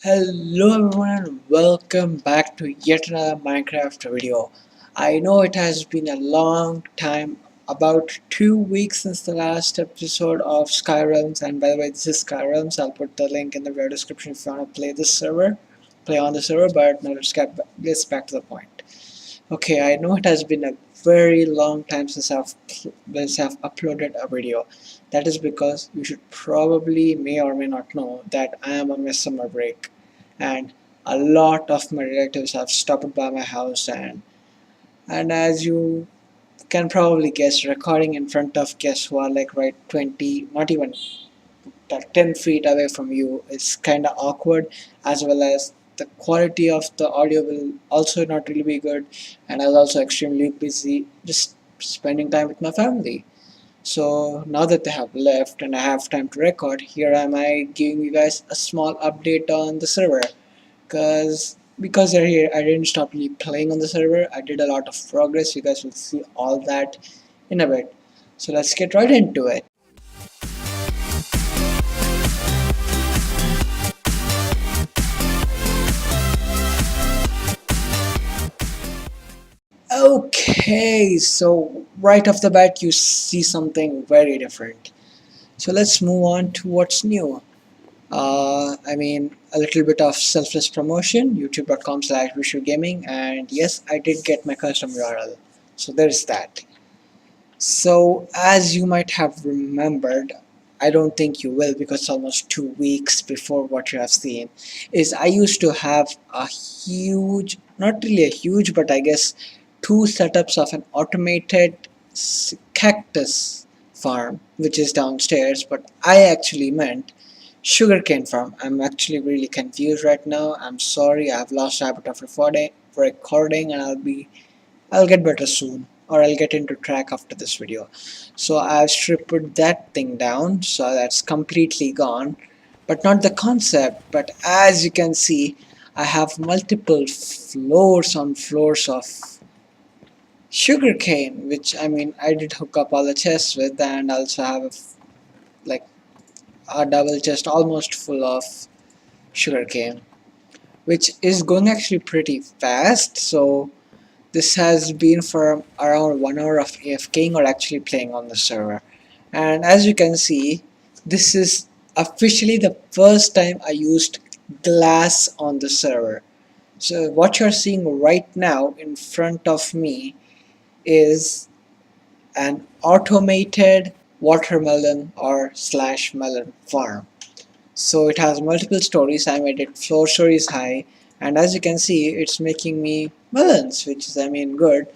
Hello everyone and welcome back to yet another Minecraft video. I know it has been a long time, about 2 weeks since the last episode of SkyRealms, and by the way this is SkyRealms. I'll put the link in the video description if you want to play on the server, but now let's back to the point. Okay, I know it has been a very long time since I've uploaded a video. That is because you should probably may or may not know that I am on my summer break, and a lot of my relatives have stopped by my house, and as you can probably guess, recording in front of guests who are like right 20, not even like 10 feet away from you is kind of awkward, as well as the quality of the audio will also not really be good, and I was also extremely busy just spending time with my family. So now that they have left and I have time to record, here am I giving you guys a small update on the server. Because they're here, I didn't stop really playing on the server. I did a lot of progress. You guys will see all that in a bit. So let's get right into it. Okay, so right off the bat, you see something very different. So let's move on to what's new. A little bit of selfless promotion, youtube.com/visualgaming, and yes, I did get my custom URL. So there's that. So as you might have remembered, I don't think you will because it's almost 2 weeks before what you have seen, is I used to have a huge, not really a huge, but I guess two setups of an automated cactus farm, which is downstairs, but I actually meant sugarcane farm. I'm actually really confused right now. I'm sorry, I've lost habit of recording, and I'll get better soon, or I'll get into track after this video. So I've stripped that thing down, so that's completely gone, but not the concept. But as you can see, I have multiple floors on floors of sugarcane, which I did hook up all the chests with, and also have like a double chest almost full of sugarcane, which is going actually pretty fast. So this has been for around 1 hour of AFKing or actually playing on the server. And as you can see, this is officially the first time I used glass on the server. So what you're seeing right now in front of me is an automated watermelon or slash melon farm. So it has multiple stories. I made it floor stories high, and as you can see, it's making me melons, which is good.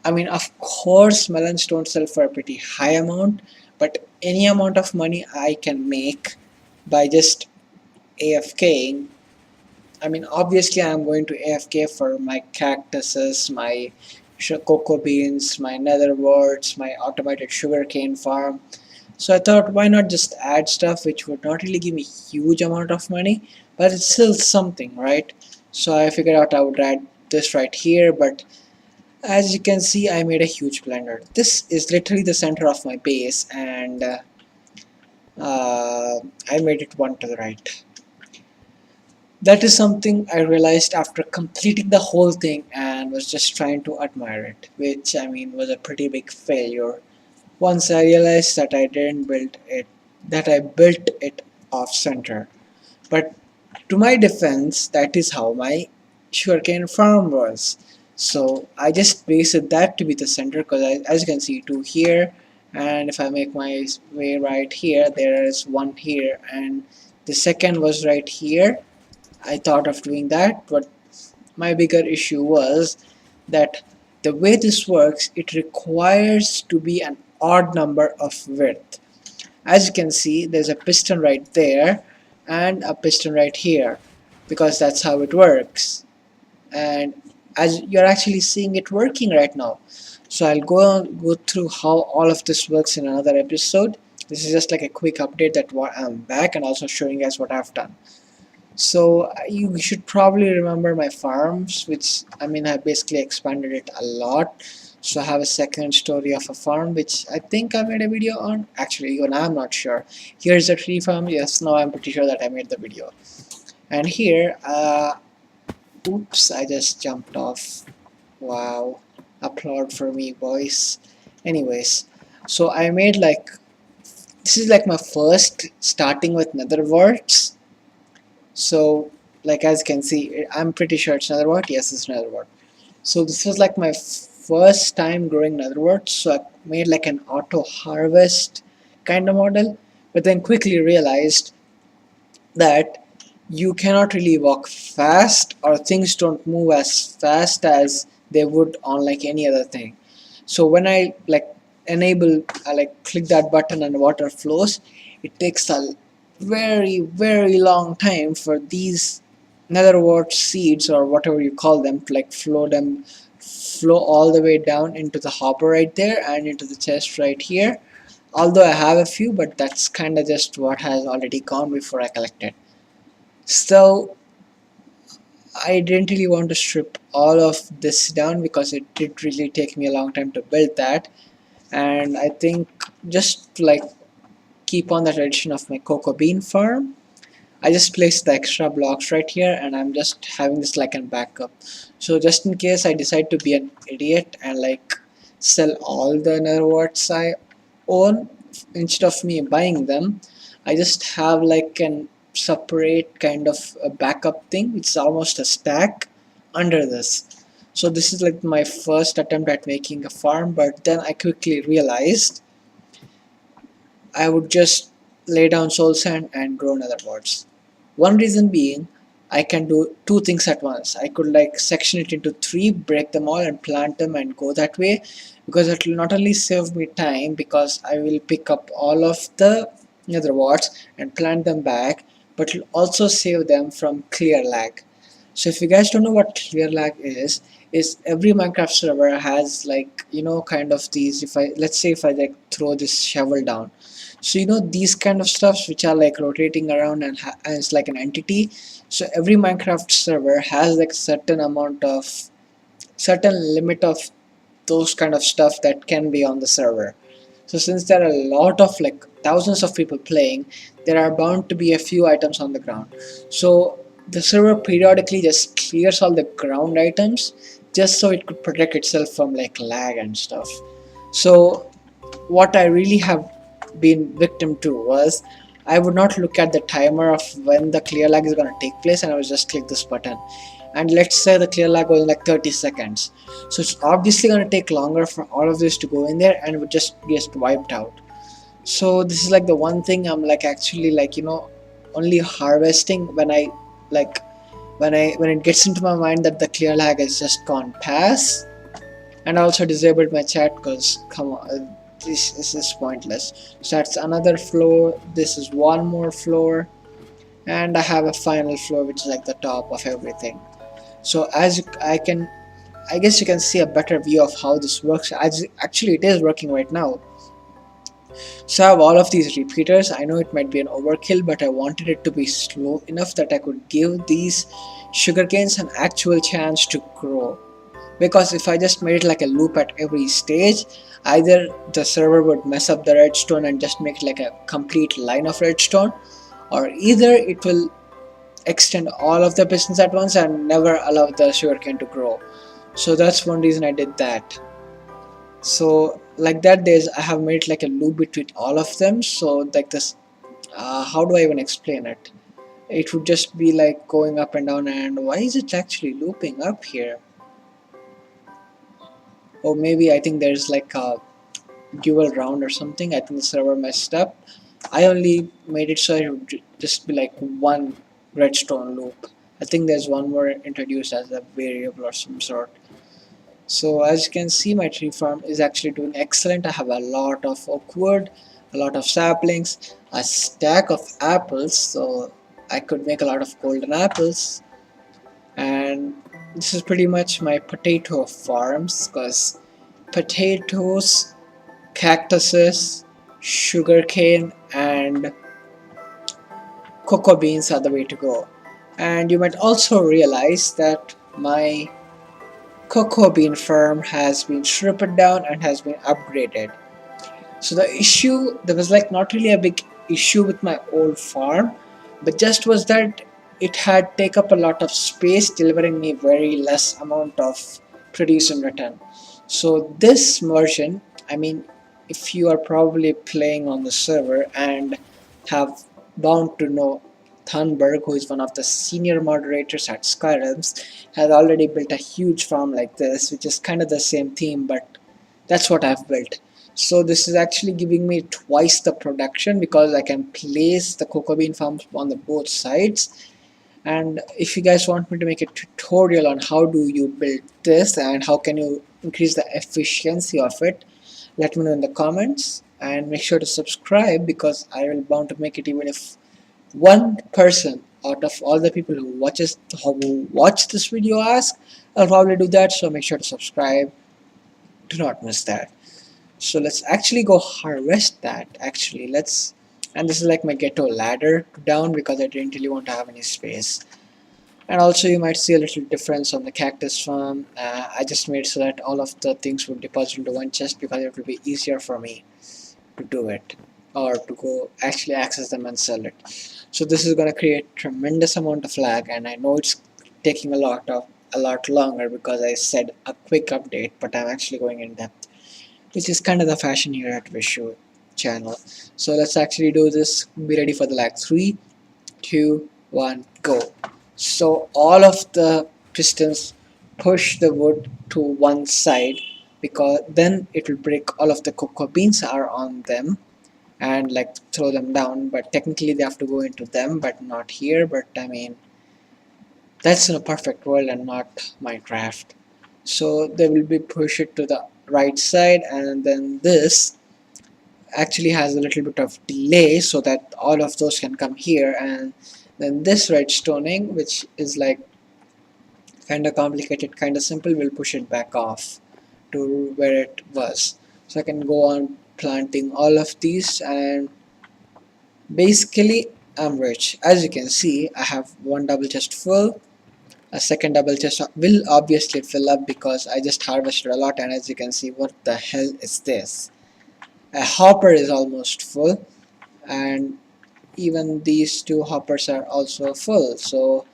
Of course, melons don't sell for a pretty high amount, but any amount of money I can make by just AFKing. Obviously, I'm going to AFK for my cactuses, my cocoa beans, my nether warts, my automated sugarcane farm. So I thought, why not just add stuff which would not really give me huge amount of money, but it's still something, right? So I figured out I would add this right here, but as you can see, I made a huge blender. This is literally the center of my base, and I made it one to the right. That is something I realized after completing the whole thing and was just trying to admire it, which was a pretty big failure. Once I realized that I didn't build it, that I built it off center. But to my defense, that is how my sugarcane farm was. So I just based that to be the center because as you can see, two here, and if I make my way right here, there is one here, and the second was right here. I thought of doing that, but my bigger issue was that the way this works, it requires to be an odd number of width. As you can see, there's a piston right there and a piston right here, because that's how it works. And as you're actually seeing it working right now, so I'll go through how all of this works in another episode. This is just like a quick update that I'm back and also showing you guys what I've done. So you should probably remember my farms, which I basically expanded it a lot. So I have a second story of a farm, which I think I made a video on. Actually, even I'm not sure. Here's a tree farm. Yes, now I'm pretty sure that I made the video. And here, oops, I just jumped off. Wow, applaud for me, boys. Anyways, so I made like, this is like my first starting with nether warts. So like as you can see, I'm pretty sure it's nether wart. Yes, it's nether wart. So this was like my first time growing nether wart. So I made like an auto harvest kind of model, but then quickly realized that you cannot really walk fast, or things don't move as fast as they would on like any other thing. So when I like I like click that button and water flows, it takes a very long time for these netherwort seeds or whatever you call them to like flow all the way down into the hopper right there and into the chest right here. Although I have a few, but that's kind of just what has already gone before I collected. So I didn't really want to strip all of this down because it did really take me a long time to build that. And I think just to like keep on the tradition of my cocoa bean farm, I just placed the extra blocks right here, and I'm just having this like an backup. So just in case I decide to be an idiot and like sell all the netherworts I own, instead of me buying them, I just have like an separate kind of a backup thing. It's almost a stack under this. So this is like my first attempt at making a farm, but then I quickly realized I would just lay down soul sand and grow netherworts. One reason being, I can do two things at once. I could like section it into three, break them all and plant them and go that way, because it will not only save me time because I will pick up all of the netherworts and plant them back, but it will also save them from clear lag. So if you guys don't know what clear lag is every Minecraft server has like, you know, kind of these, if I, let's say if I like throw this shovel down, so you know these kind of stuffs which are like rotating around and it's like an entity. So every Minecraft server has like certain limit of those kind of stuff that can be on the server. So since there are a lot of like thousands of people playing, there are bound to be a few items on the ground. So the server periodically just clears all the ground items just so it could protect itself from like lag and stuff. So what I really have been victim to was I would not look at the timer of when the clear lag is going to take place, and I would just click this button. And let's say the clear lag was like 30 seconds. So it's obviously going to take longer for all of this to go in there, and it would just get wiped out. So this is like the one thing I'm like actually like, you know, only harvesting when I like when it gets into my mind that the clear lag has just gone past. And I also disabled my chat because come on, this is pointless. So that's another floor, this is one more floor, and I have a final floor which is like the top of everything. So I guess you can see a better view of how this works. As actually it is working right now. So I have all of these repeaters. I know it might be an overkill, but I wanted it to be slow enough that I could give these sugarcanes an actual chance to grow. Because if I just made it like a loop at every stage, either the server would mess up the redstone and just make it like a complete line of redstone, or either it will extend all of the pistons at once and never allow the sugarcane to grow. So that's one reason I did that. So like that, I have made like a loop between all of them. So like this, how do I even explain it? It would just be like going up and down. And why is it actually looping up here? Or maybe I think there's like a dual round or something. I think the server messed up. I only made it so it would just be like one redstone loop. I think there's one more introduced as a variable or some sort. So as you can see, my tree farm is actually doing excellent. I have a lot of oak wood, a lot of saplings, a stack of apples, so I could make a lot of golden apples. And this is pretty much my potato farms, because potatoes, cactuses, sugarcane, and cocoa beans are the way to go. And you might also realize that my cocoa bean farm has been stripped down and has been upgraded. So the issue, there was like not really a big issue with my old farm, but just was that it had take up a lot of space, delivering me very less amount of produce in return. So this version, I mean, if you are probably playing on the server and have bound to know Thunberg, who is one of the senior moderators at SkyRealms, has already built a huge farm like this, which is kind of the same theme, but that's what I've built. So this is actually giving me twice the production because I can place the cocoa bean farms on the both sides. And if you guys want me to make a tutorial on how do you build this and how can you increase the efficiency of it, let me know in the comments, and make sure to subscribe because I will bound to make it even if one person out of all the people who watch this video ask, I'll probably do that. So make sure to subscribe, do not miss that. So let's actually go harvest that. Actually, let's, and this is like my ghetto ladder down because I didn't really want to have any space. And also you might see a little difference on the cactus farm. I just made so that all of the things would deposit into one chest because it will be easier for me to do it, or to go actually access them and sell it. So this is going to create tremendous amount of lag, and I know it's taking a lot longer because I said a quick update, but I'm actually going in depth, which is kind of the fashion here at Vishu channel. So let's actually do this. Be ready for the lag. 3, 2, 1, go. So all of the pistons push the wood to one side because then it will break. All of the cocoa beans are on them and like throw them down, but technically they have to go into them, but not here. But I mean, that's in a perfect world and not Minecraft. So they will be push it to the right side, and then this actually has a little bit of delay so that all of those can come here, and then this redstoning, which is like kind of complicated, kind of simple, will push it back off to where it was. So I can go on planting all of these, and basically I'm rich. As you can see, I have one double chest full. A second double chest will obviously fill up because I just harvested a lot, and as you can see, what the hell is this? A hopper is almost full, and even these two hoppers are also full, so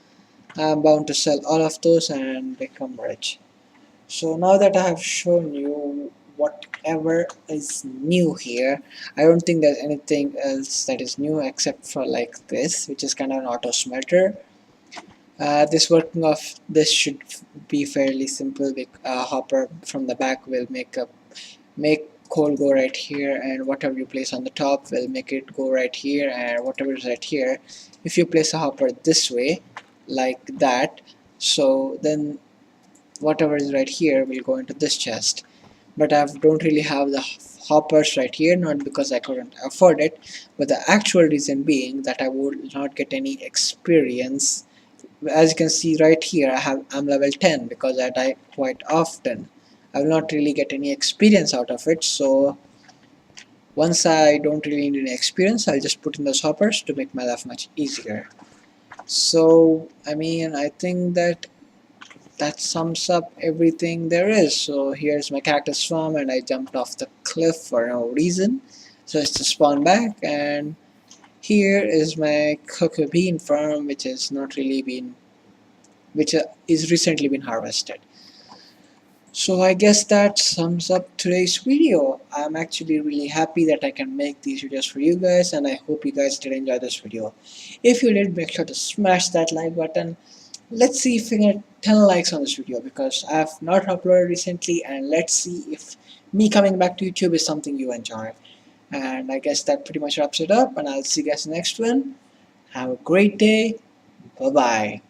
I'm bound to sell all of those and become rich. So now that I have shown you whatever is new here, I don't think there's anything else that is new except for like this, which is kind of an auto smelter. This working of this should be fairly simple. Hopper from the back will make coal go right here, and whatever you place on the top will make it go right here, and whatever is right here, if you place a hopper this way like that, so then whatever is right here will go into this chest. But I don't really have the hoppers right here, not because I couldn't afford it, but the actual reason being that I would not get any experience. As you can see right here, I'm level 10 because I die quite often. I will not really get any experience out of it, so once I don't really need any experience, I'll just put in those hoppers to make my life much easier. So I mean, I think that sums up everything there is. So here's my cactus farm, and I jumped off the cliff for no reason, so it's to spawn back. And here is my cocoa bean farm, which is not really been, which is recently been harvested. So I guess that sums up today's video. I'm actually really happy that I can make these videos for you guys, and I hope you guys did enjoy this video. If you did, make sure to smash that like button. Let's see if we get 10 likes on this video because I have not uploaded recently, and let's see if me coming back to YouTube is something you enjoy. And I guess that pretty much wraps it up, and I'll see you guys next one. Have a great day. Bye bye.